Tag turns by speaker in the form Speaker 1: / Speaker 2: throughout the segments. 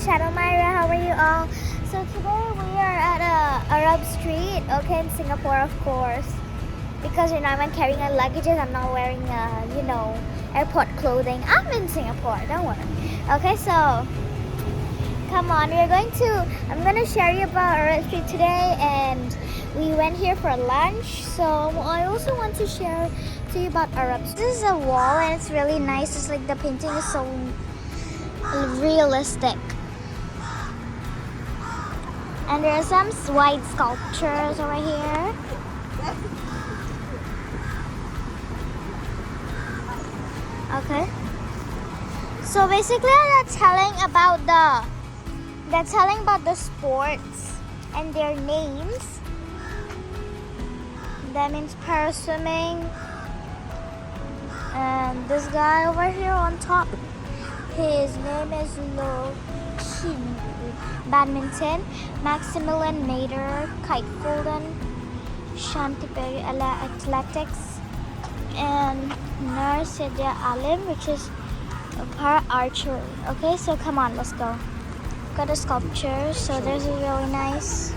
Speaker 1: channel, Myra. How are you all? So today we are at Arab Street, okay, in Singapore, of course. Because you know I'm carrying my luggages, I'm not wearing airport clothing. I'm in Singapore, don't worry. Okay, so come on, I'm gonna share you about Arab Street today, and we went here for lunch. So I also want to share to you about Arab Street. This is a wall and it's really nice. It's like the painting is so realistic. And there are some white sculptures over here. Okay. So basically they're telling about the sports and their names. That means paraswimming. And this guy over here on top, his name is Lo Chin. Badminton, Maximilian Mader, kite folding, Shantiperi athletics, and Nursedia Alim, which is para archery. Okay, so come on, let's go. Got a sculpture, so there's a really nice.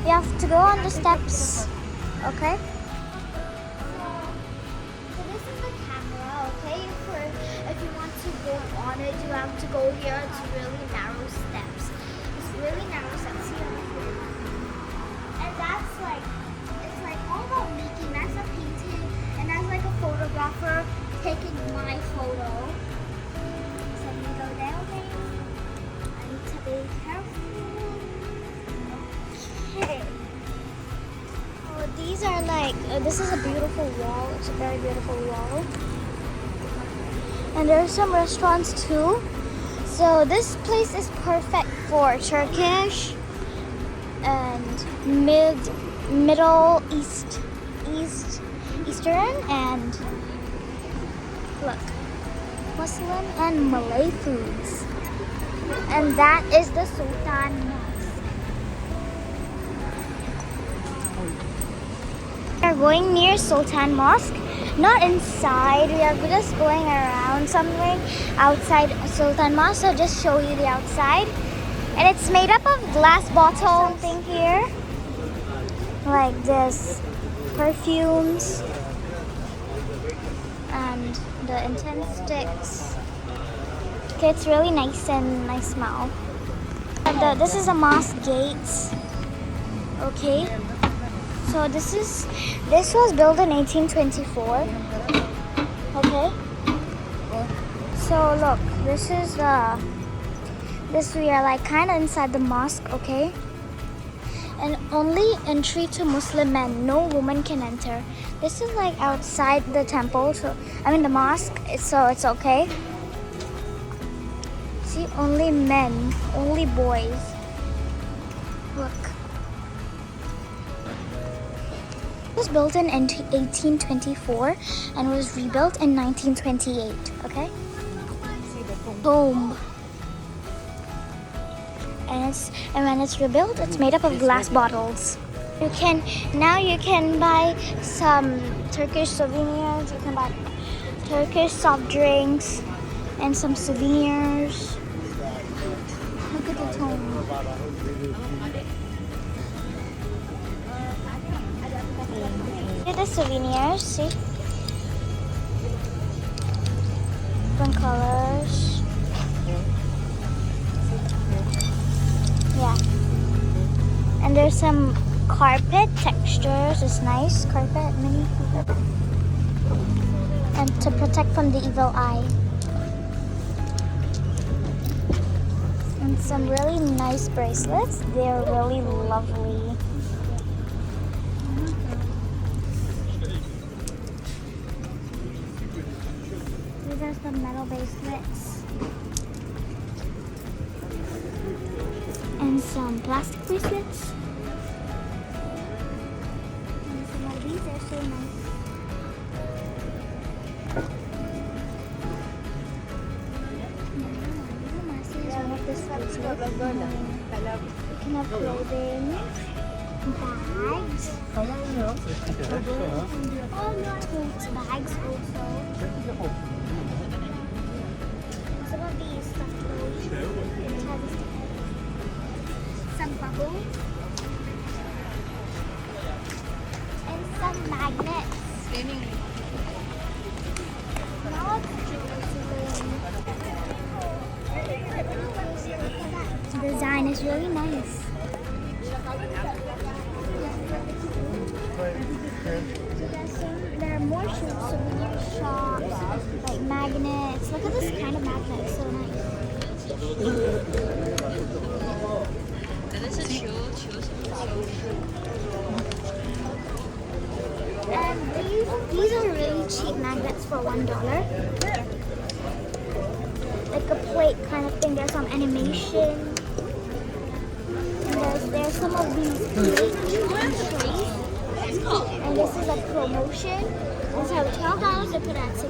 Speaker 1: You have to go on the steps. Okay. So this is the camera. Okay, if you want to go on it, you have to go here. It's really narrow steps. Really narrow steps here. And that's like, it's like all about making. That's a painting, and that's like a photographer taking my photo. So I'm gonna go there, okay? I need to be careful. Okay. Oh, these are like, this is a beautiful wall. It's a very beautiful wall. And there's some restaurants too. So this place is perfect for Turkish and Middle Eastern and look, Muslim and Malay foods. And that is the Sultan Mosque. We are going near Sultan Mosque. Not inside, we are just going around somewhere outside Sultan Mosque. So just show you the outside. And it's made up of glass bottle thing here. Like this. Perfumes. And the incense sticks. Okay, it's really nice and nice smell. And this is a mosque gate. Okay. So this was built in 1824. Okay. So look, we are like kind of inside the mosque, okay? And only entry to Muslim men. No woman can enter. This is like outside the temple, the mosque. So it's okay. See, only men, only boys. Look. It was built in 1824 and was rebuilt in 1928. Okay. Boom. And when it's rebuilt, it's made up of glass bottles. You can buy some Turkish souvenirs. You can buy Turkish soft drinks and some souvenirs. Look at the tomb. Look at the souvenirs, see? Different colors. Yeah. And there's some carpet textures. It's nice. Carpet, mini carpet. And to protect from the evil eye. And some really nice bracelets. They're really lovely. These are some metal bracelets. And some plastic bracelets. And some of these are so nice. You can have clothing, bags, tote bags also. Some of these stuffed toys. It has a bubbles and some magnets. Now it's drizzling. The design is really nice. There are more shops, souvenir shops, like magnets. Look at this kind of magnet, it's so nice. And these are really cheap magnets for $1. Like a plate kind of thing. There's some animation. And there's some of these plate trees. And this is a promotion. It's $12, they put it at $6.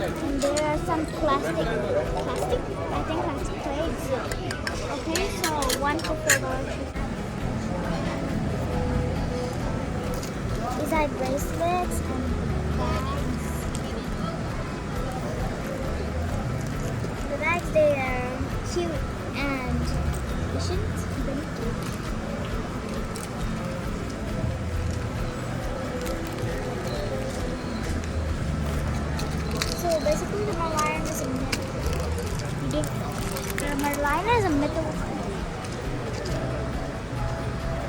Speaker 1: And there are some plastic, I think plastic plates. Okay, so one for $4. These are bracelets and bags. The bags, they are cute and efficient. So basically the Merlion is a myth. The Merlion is a mythical creature.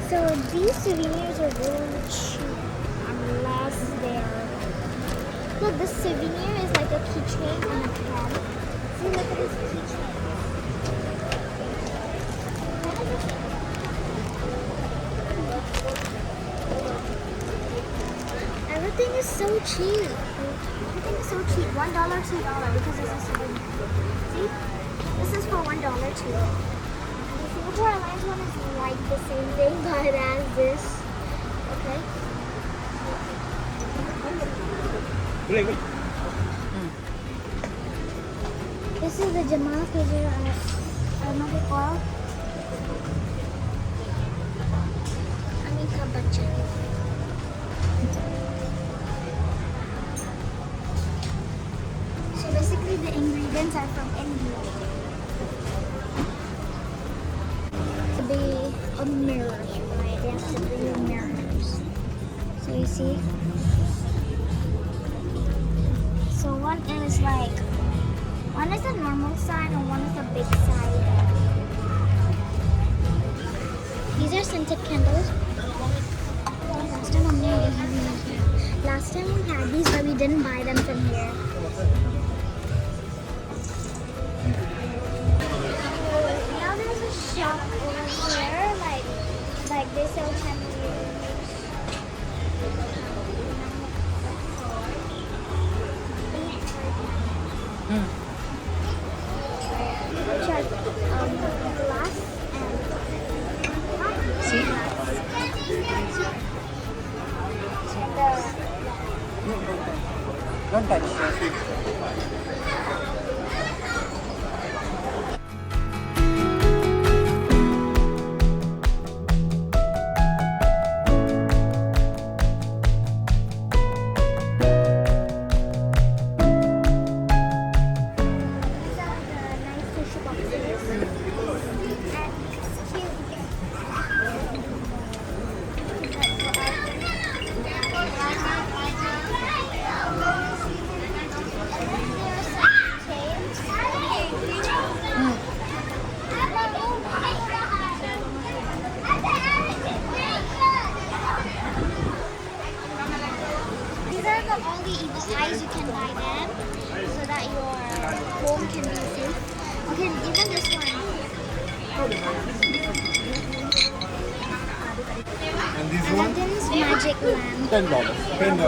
Speaker 1: So these souvenirs are really cheap unless they're... Look, this souvenir is like a keychain and a pen. See, look at this keychain. Everything is so cheap. Everything is so cheap. $1, $2 because it's a souvenir. See? This is for $1 too. The Singapore Airlines one is like the same thing but it has this. Okay? This is the Jamal Kajir Aromatic Oil. Amitabh Bachchan. So basically the ingredients are from India. To be a mirror, right? They have to be mirrors. So you see? So one is like, one is the normal side and one is the big side. These are scented candles. Last time we had these but we didn't buy them from here. Now there's a shop over here, like they sell chandeliers. Which are glass and
Speaker 2: See? Don't touch.
Speaker 1: All the evil eyes, you can buy them so that your home can be safe. Okay, even this one.
Speaker 2: And this one?
Speaker 1: Aladdin's magic lamp.
Speaker 2: $10. $10.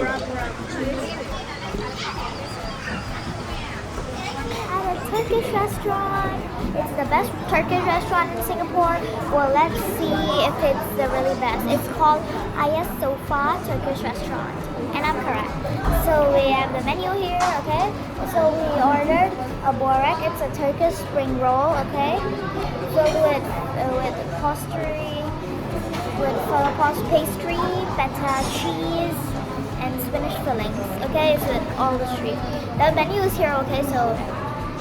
Speaker 1: At a Turkish restaurant. It's the best Turkish restaurant in Singapore. Well, let's see if it's the really best. It's called Ayas Sofa Turkish Restaurant. And I'm correct. So we have the menu here, okay? So we ordered a borek. It's a Turkish spring roll, okay? Filled with pastry, with pastry, feta cheese, and spinach fillings. Okay, so all the street. The menu is here, okay? So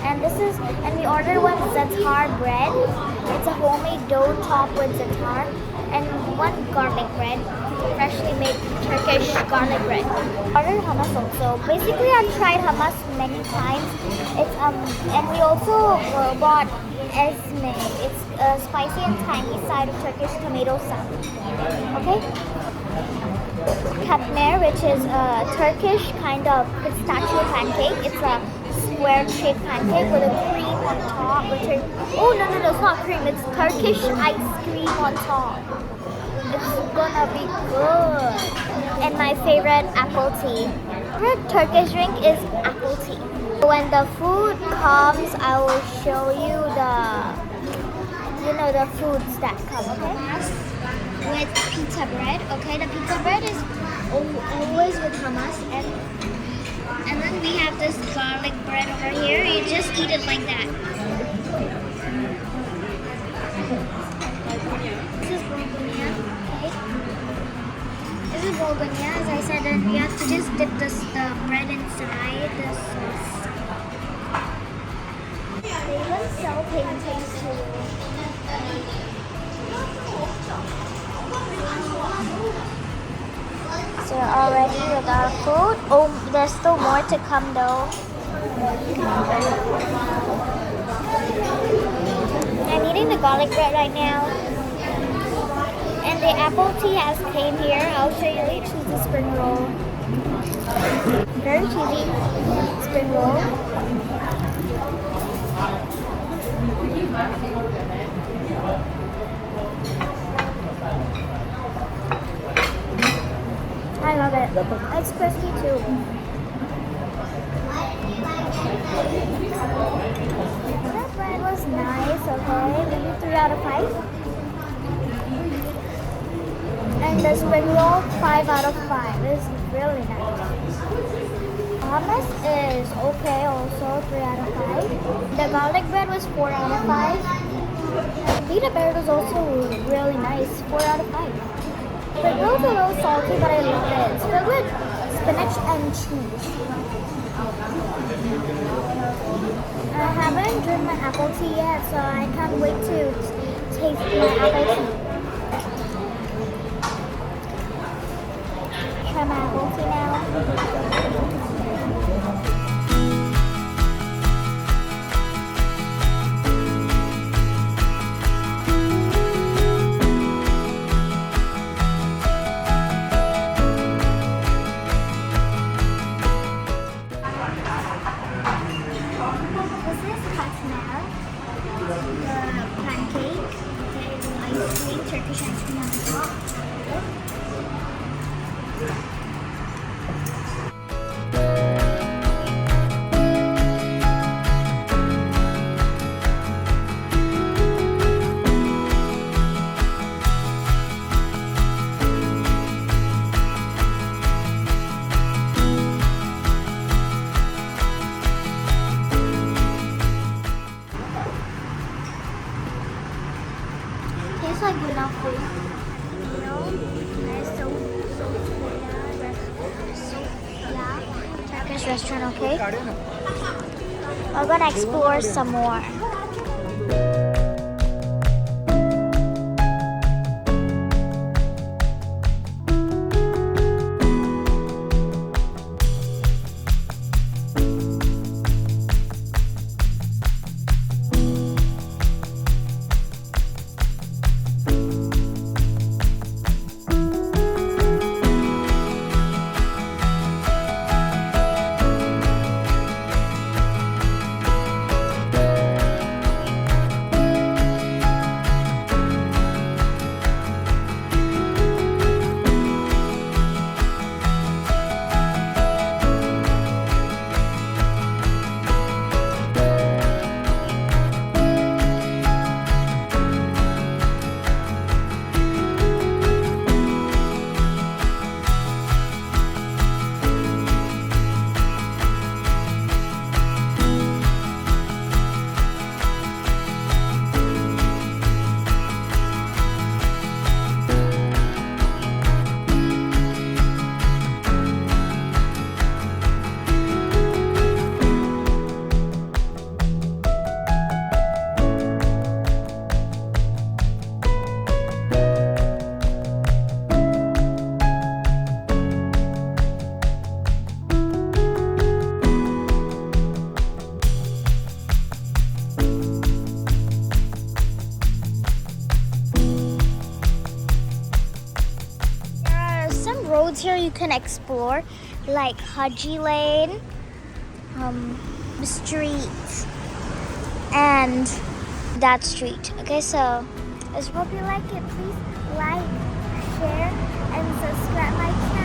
Speaker 1: And we ordered one za'atar bread. It's a homemade dough topped with za'atar, and one garlic bread, freshly made Turkish garlic bread. Ordered hummus also. Basically, I've tried hummus many times. And we also bought esme. It's a spicy and tangy side of Turkish tomato sauce. Okay. Katmer, which is a Turkish kind of pistachio pancake. It's a square-shaped pancake with a cream on top. Oh no, it's not cream. It's Turkish ice cream on top. It's gonna be good. And my favorite, apple tea. Favorite Turkish drink is apple tea. When the food comes, I will show you the foods that come. Okay. With pizza bread. Okay, the pizza bread is always with hummus, and then we have this garlic bread over here. You just eat it like that. This is bologna. Okay. This is bologna, as I said, and we have to just dip the bread inside the sauce. They even sell pancakes too. So we're all ready with our food. Oh, there's still more to come though. I'm eating the garlic bread right now. And the apple tea has came here. I'll show you the cheesy spring roll. Very cheesy spring roll. I love it. It's crispy too. That bread was nice, okay? Maybe 3 out of 5. And the spring roll, 5 out of 5. It's really nice. Hummus is okay also, 3 out of 5. The garlic bread was 4 out of 5. Pita bread was also really nice, 4 out of 5. The grill's a little salty, but I love it. It's filled with spinach and cheese. I haven't drank my apple tea yet, so I can't wait to taste my apple tea. Try my apple tea now. Turkish ice cream on the top. Tastes like enough food. Turkish restaurant, okay? We're gonna explore some more. you can explore like Haji Lane, the street, and that street. Okay, so I hope you like it. Please like, share, and subscribe my channel.